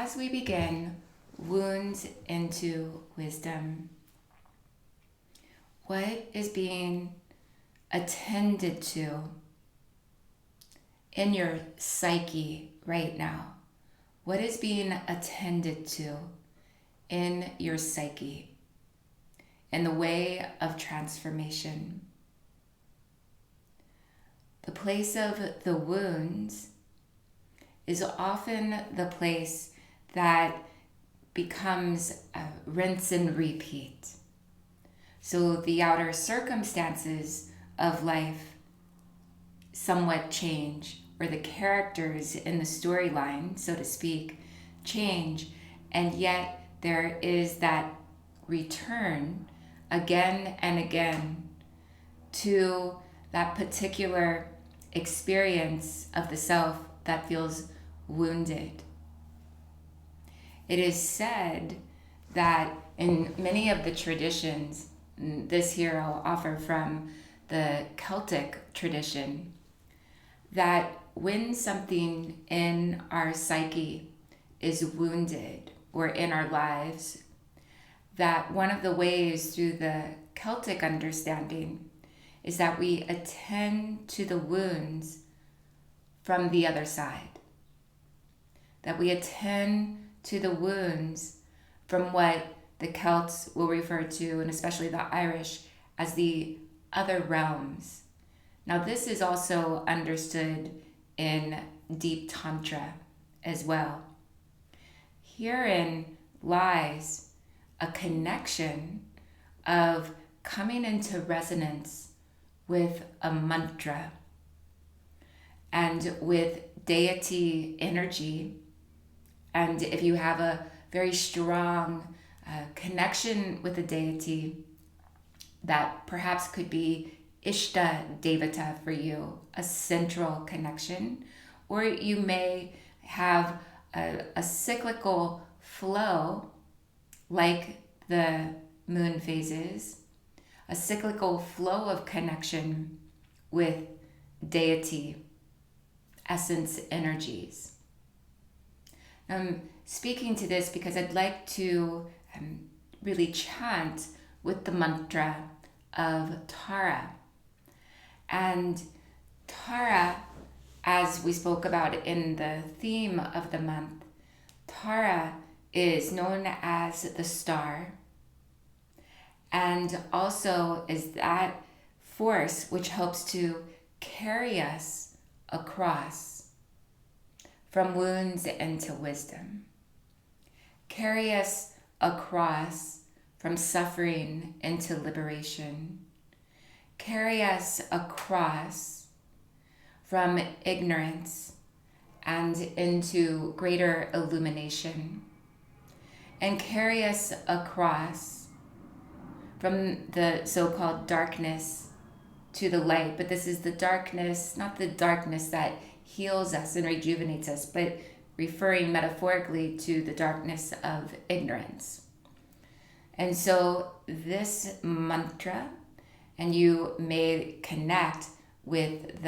as we begin, wounds into wisdom. What is being attended to in your psyche right now? What is being attended to in your psyche in the way of transformation? The place of the wounds is often the place that becomes a rinse and repeat. So the outer circumstances of life somewhat change, or the characters in the storyline, so to speak, change, and yet there is that return again and again to that particular experience of the self that feels wounded. It is said that in many of the traditions, this here I'll offer from the Celtic tradition, that when something in our psyche is wounded or in our lives, that one of the ways through the Celtic understanding is that we attend to the wounds from the other side. That we attend to the wounds from what the Celts will refer to, and especially the Irish, as the other realms. Now, this is also understood in deep Tantra as well. Herein lies a connection of coming into resonance with a mantra and with deity energy. And if you have a very strong connection with a deity, that perhaps could be Ishta Devata for you, a central connection, or you may have a cyclical flow like the moon phases, a cyclical flow of connection with deity, essence energies. I'm speaking to this because I'd like to really chant with the mantra of Tare. And Tare, as we spoke about in the theme of the month, Tare is known as the star, and also is that force which helps to carry us across from wounds into wisdom, carry us across from suffering into liberation, carry us across from ignorance and into greater illumination, and carry us across from the so-called darkness to the light. But this is the darkness, not the darkness that heals us and rejuvenates us, but referring metaphorically to the darkness of ignorance. And so this mantra, and you may connect with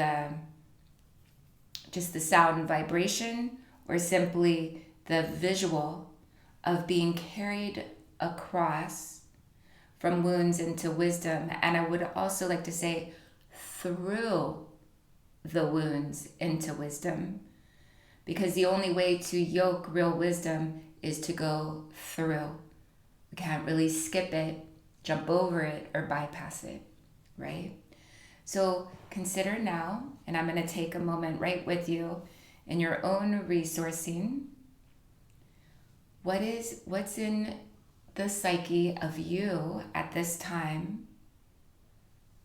just the sound vibration, or simply the visual of being carried across from wounds into wisdom. And I would also like to say through the wounds into wisdom, because the only way to yoke real wisdom is to go through. We can't really skip it, jump over it, or bypass it, right? So consider now, and I'm going to take a moment right with you in your own resourcing. What's in the psyche of you at this time,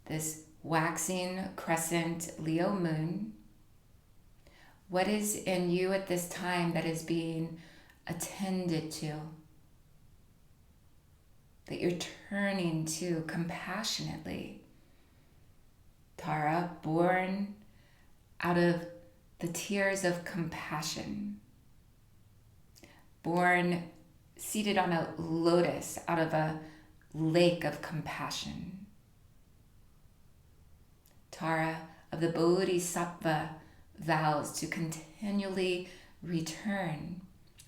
this waxing crescent Leo moon? What is in you at this time that is being attended to, that you're turning to compassionately? Tara, born out of the tears of compassion, born seated on a lotus out of a lake of compassion. Tara of the Bodhisattva vows to continually return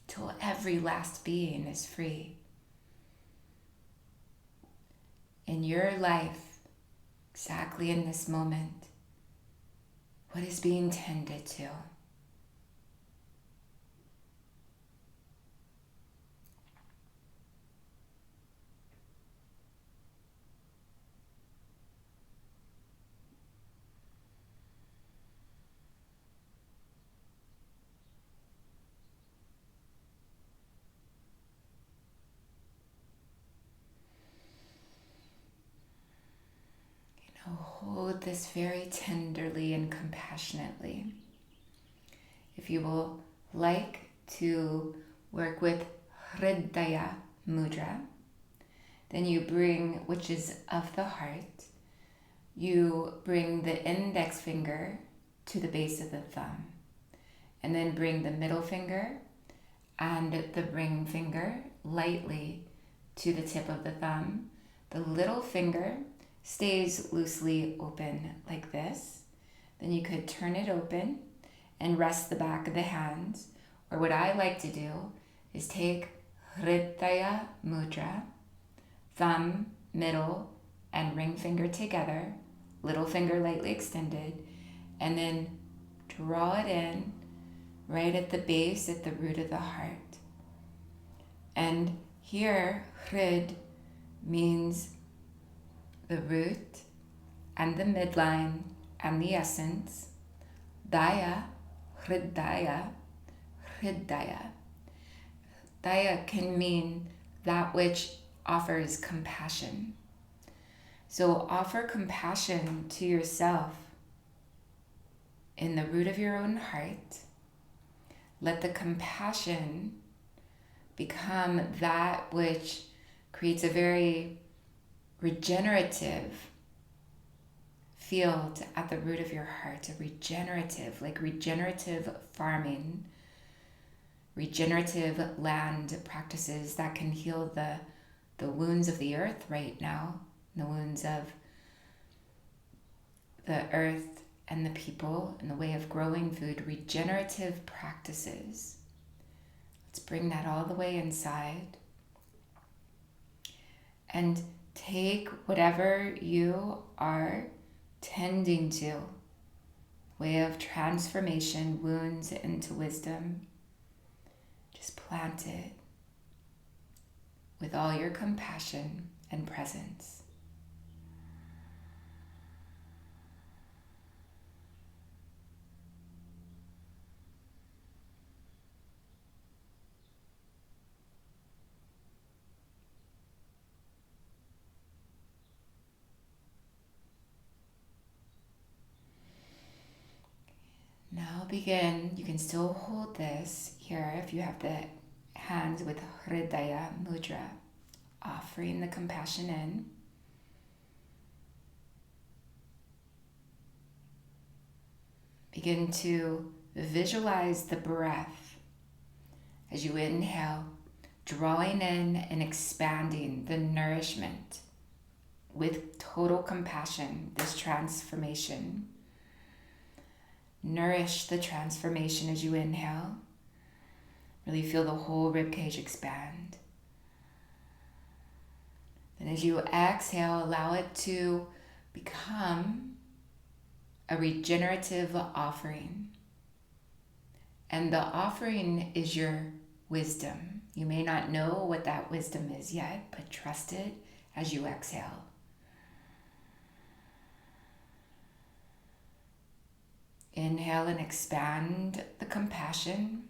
till every last being is free. In your life, exactly in this moment, what is being tended to? Hold this very tenderly and compassionately. If you will like to work with Hrdaya Mudra, then you bring, which is of the heart, you bring the index finger to the base of the thumb, and then bring the middle finger and the ring finger lightly to the tip of the thumb. The little finger stays loosely open like this. Then you could turn it open and rest the back of the hands. Or what I like to do is take Hrdaya Mudra, thumb, middle, and ring finger together, little finger lightly extended, and then draw it in right at the base, at the root of the heart. And here, Hrid means the root and the midline and the essence. Daya, Hrdaya, Hrdaya. Daya can mean that which offers compassion. So offer compassion to yourself in the root of your own heart. Let the compassion become that which creates a very regenerative field at the root of your heart, a regenerative, like regenerative farming, regenerative land practices that can heal the wounds of the earth right now, the wounds of the earth and the people and the way of growing food, regenerative practices. Let's bring that all the way inside. And take whatever you are tending to, way of transformation, wounds into wisdom. Just plant it with all your compassion and presence. Now begin, you can still hold this here if you have the hands with Hrdaya Mudra, offering the compassion in. Begin to visualize the breath as you inhale, drawing in and expanding the nourishment with total compassion, this transformation. Nourish the transformation as you inhale. Really feel the whole ribcage expand. Then as you exhale, allow it to become a regenerative offering. And the offering is your wisdom. You may not know what that wisdom is yet, but trust it as you exhale. Inhale and expand the compassion,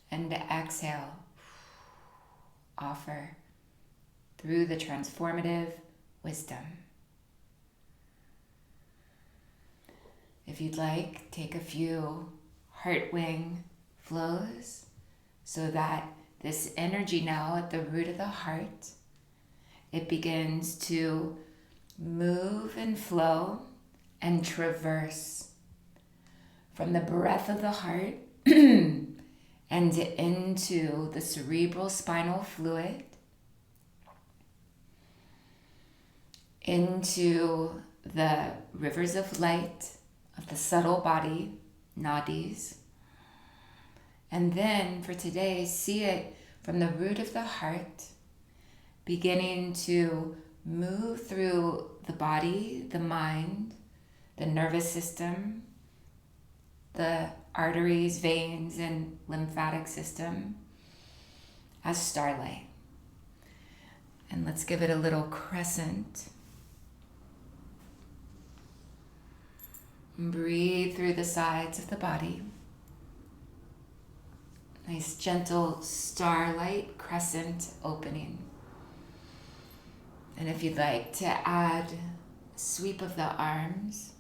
and exhale, offer through the transformative wisdom. If you'd like, take a few heart wing flows so that this energy now at the root of the heart, it begins to move and flow and traverse from the breath of the heart and into the cerebral spinal fluid, into the rivers of light of the subtle body, Nadis, And then for today, see it from the root of the heart, beginning to move through the body, the mind, the nervous system, the arteries, veins, and lymphatic system as starlight. And let's give it a little crescent. Breathe through the sides of the body. Nice gentle starlight crescent opening. And if you'd like to add a sweep of the arms,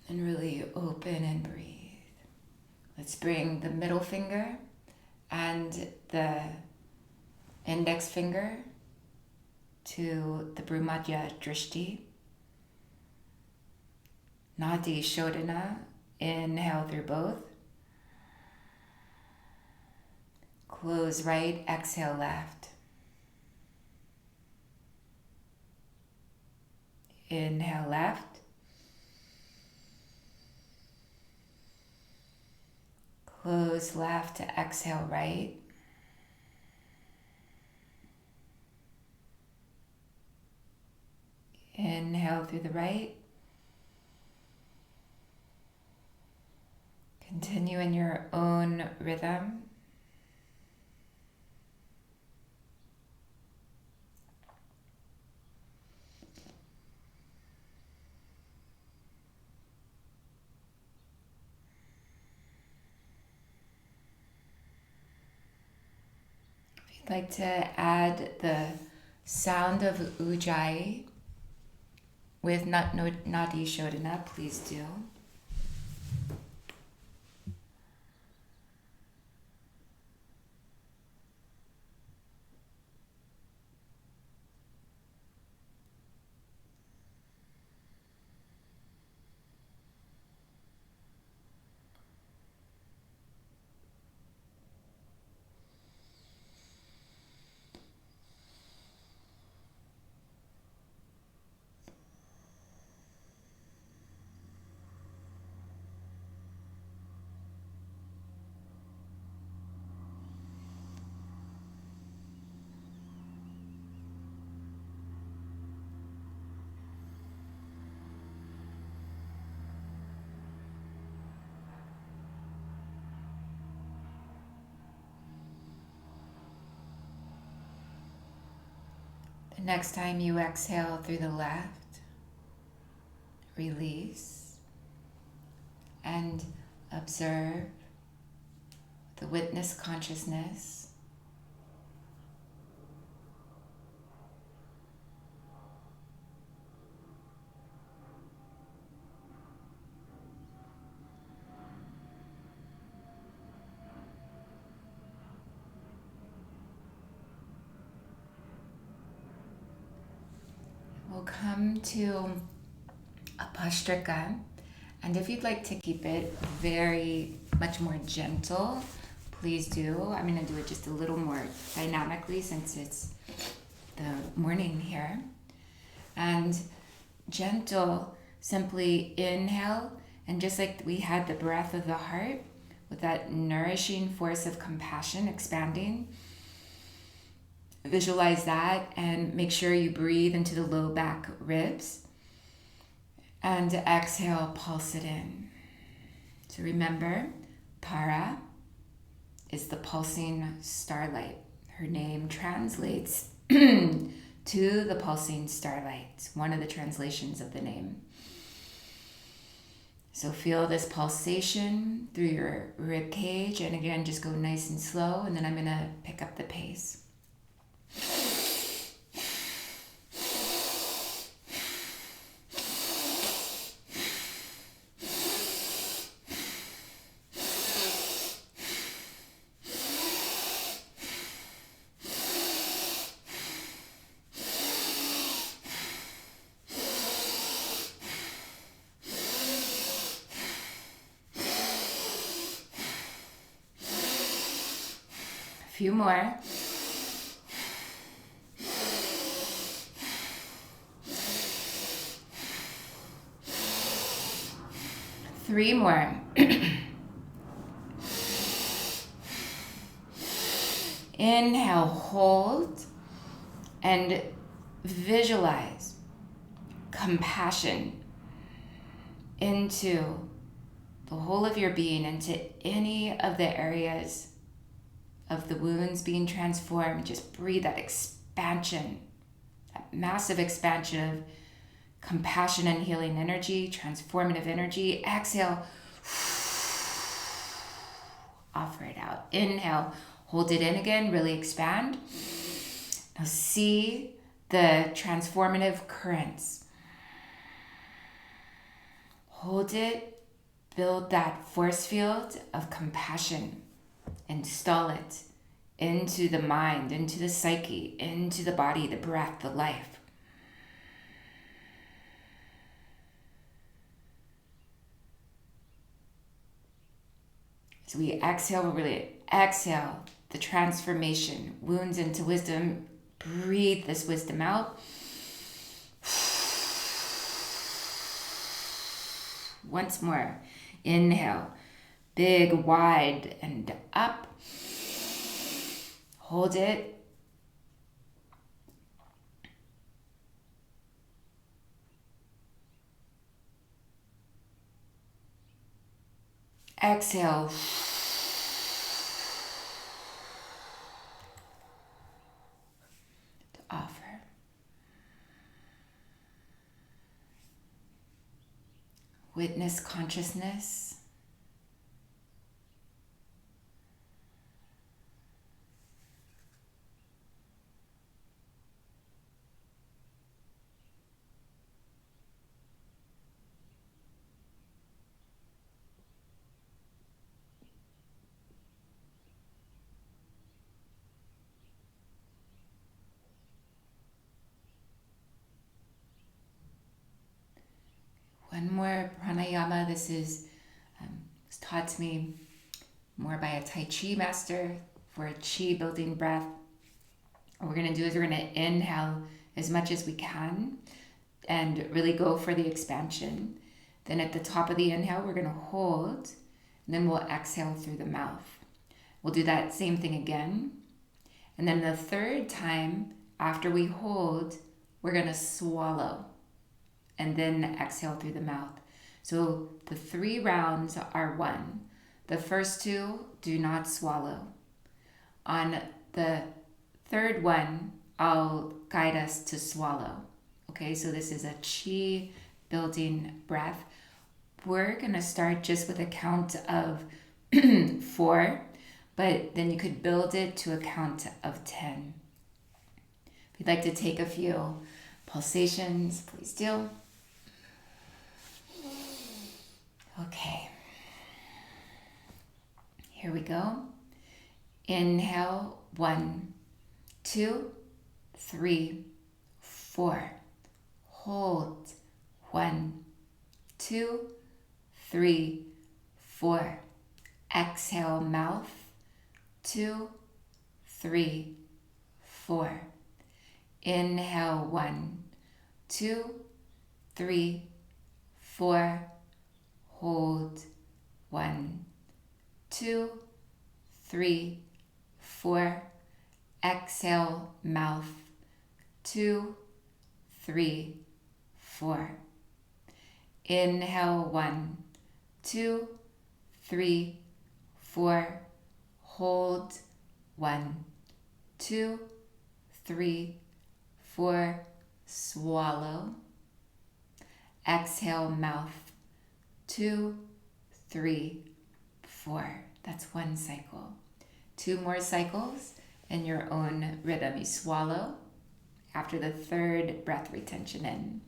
and really open and breathe. Let's bring the middle finger and the index finger to the Bhumadhya Drishti. Nadi Shodhana, inhale through both. Close right, exhale left. Inhale left. Close left to exhale right. Inhale through the right. Continue in your own rhythm. If you'd like to add the sound of Ujjayi with Nadi Shodhana, please do. The next time you exhale through the left, release and observe the witness consciousness. We'll come to a Bhasktrika, and if you'd like to keep it very much more gentle, please do. I'm going to do it just a little more dynamically since it's the morning here. And gentle, simply inhale, and just like we had the breath of the heart with that nourishing force of compassion expanding, visualize that and make sure you breathe into the low back ribs. And exhale, pulse it in. So remember, Tare is the pulsing starlight. Her name translates to the pulsing starlight. It's one of the translations of the name. So feel this pulsation through your rib cage, and again, just go nice and slow, and then I'm gonna pick up the pace. A few more. 3 more. Inhale, hold, and visualize compassion into the whole of your being, into any of the areas of the wounds being transformed. Just breathe that expansion, that massive expansion of compassion and healing energy, transformative energy. Exhale, offer it out. Inhale, hold it in again, really expand. Now see the transformative currents. Hold it, build that force field of compassion. Install it into the mind, into the psyche, into the body, the breath, the life. So we exhale, we really exhale the transformation, wounds into wisdom. Breathe this wisdom out. Once more, inhale, big, wide, and up. Hold it. Exhale. To offer. Witness consciousness. One more pranayama. This is was taught to me more by a Tai Chi master for a chi building breath. What we're going to do is we're going to inhale as much as we can and really go for the expansion. Then at the top of the inhale, we're going to hold, and then we'll exhale through the mouth. We'll do that same thing again. And then the third time, after we hold, we're going to swallow and then exhale through the mouth. So the 3 rounds are 1. The first 2, do not swallow. On the third one, I'll guide us to swallow. Okay, so this is a chi building breath. We're gonna start just with a count of 4, but then you could build it to a count of 10. If you'd like to take a few pulsations, please do. Okay, here we go. Inhale, 1, 2, 3, 4. Hold, 1, 2, 3, 4. Exhale, mouth, 2, 3, 4. Inhale, 1, 2, 3, 4. Hold, 1, 2, 3, 4. Exhale, mouth, 2, 3, 4. Inhale, 1, 2, 3, 4. Hold, 1, 2, 3, 4. Swallow. Exhale, mouth, 2, 3, 4. That's 1 cycle. 2 more cycles in your own rhythm. You swallow after the 3rd breath retention in.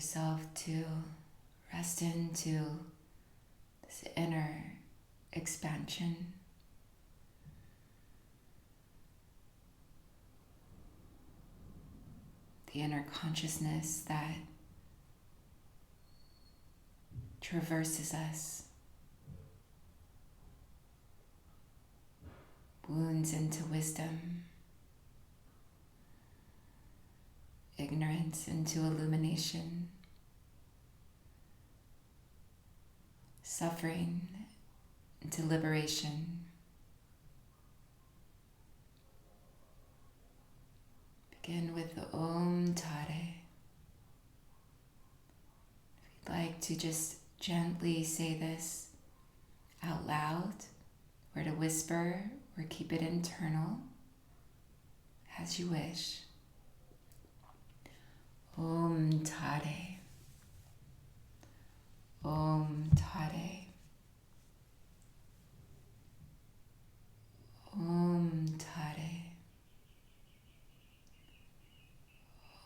yourself to rest into this inner expansion. The inner consciousness that traverses us, wounds into wisdom, ignorance into illumination, suffering into liberation. Begin with the Om Tare. If you'd like to just gently say this out loud, or to whisper, or keep it internal, as you wish. Om Tare. Om Tare. Om Tare.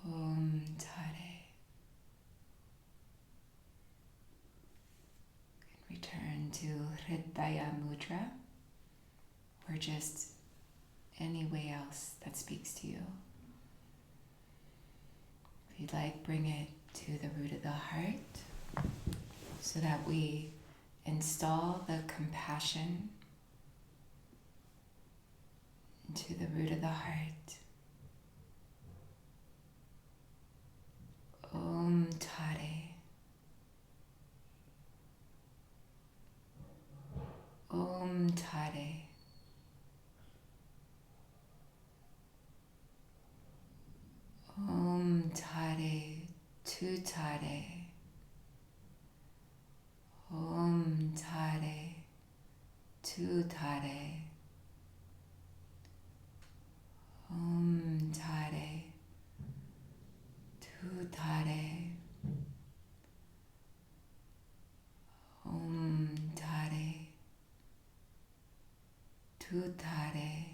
Om Tare. Return to Hrdaya Mudra, or just any way else that speaks to you. If you'd like, bring it to the root of the heart so that we install the compassion into the root of the heart. Om Tare. Om Tare. Om Tare. Tuttare. Om Tare. Tuttare. Om Tare. Tuttare. Om Tare. Tuttare.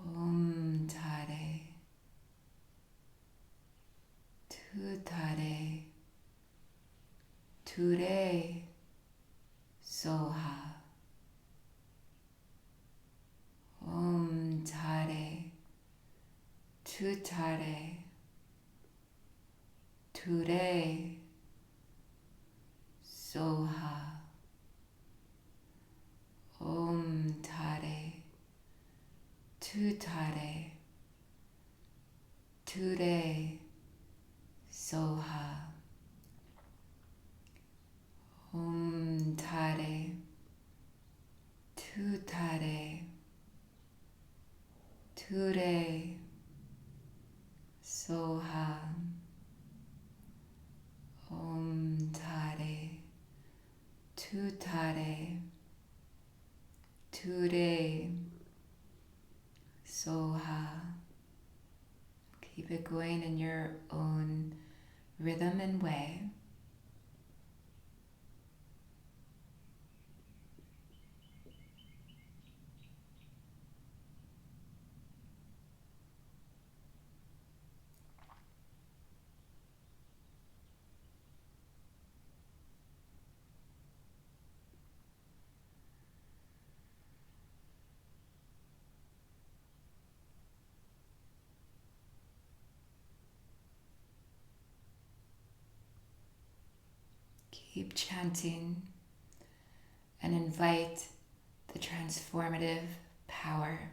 Om Tare. Tuttare. Ture. Soha. Om Tare. Tuttare. Ture. Soha. Om Tare. Tuttare. Ture. Soha. Om Tare. Tuttare. Ture. Soha. Om Tare. Tuttare. Ture. Soha. Keep it going in your own rhythm and way. Keep chanting and invite the transformative power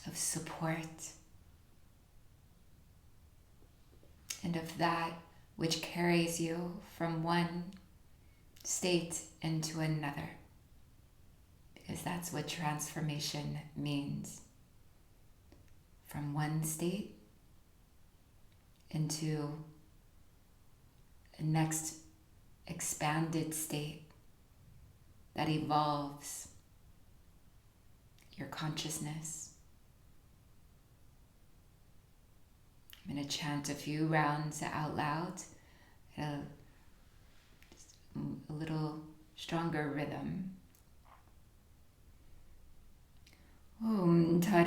of support and of that which carries you from one state into another, because that's what transformation means. From one state into a next expanded state that evolves your consciousness. I'm going to chant a few rounds out loud at a little stronger rhythm. Om Tare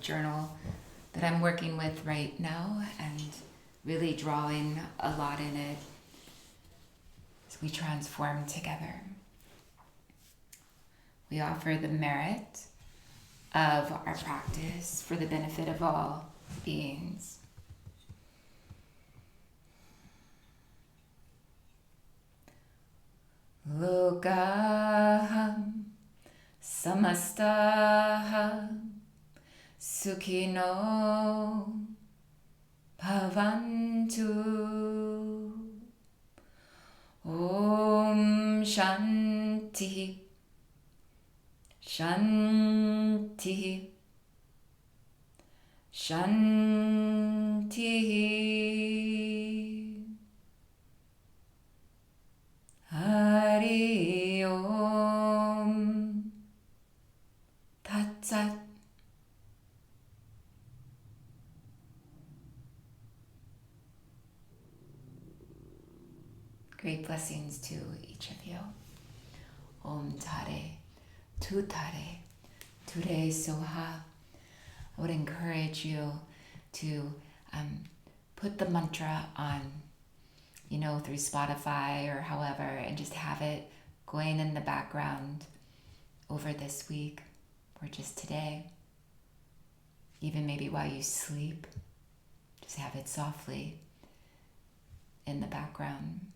journal that I'm working with right now and really drawing a lot in it as we transform together. We offer the merit of our practice for the benefit of all beings. Lokaham samastaha sukhino bhavantu. Om Shanti Shanti Shanti. Hari Om Tat Sat. Great blessings to each of you. Om Tare, Tuttare, Ture Soha. I would encourage you to put the mantra on, through Spotify or however, and just have it going in the background over this week or just today. Even maybe while you sleep, just have it softly in the background.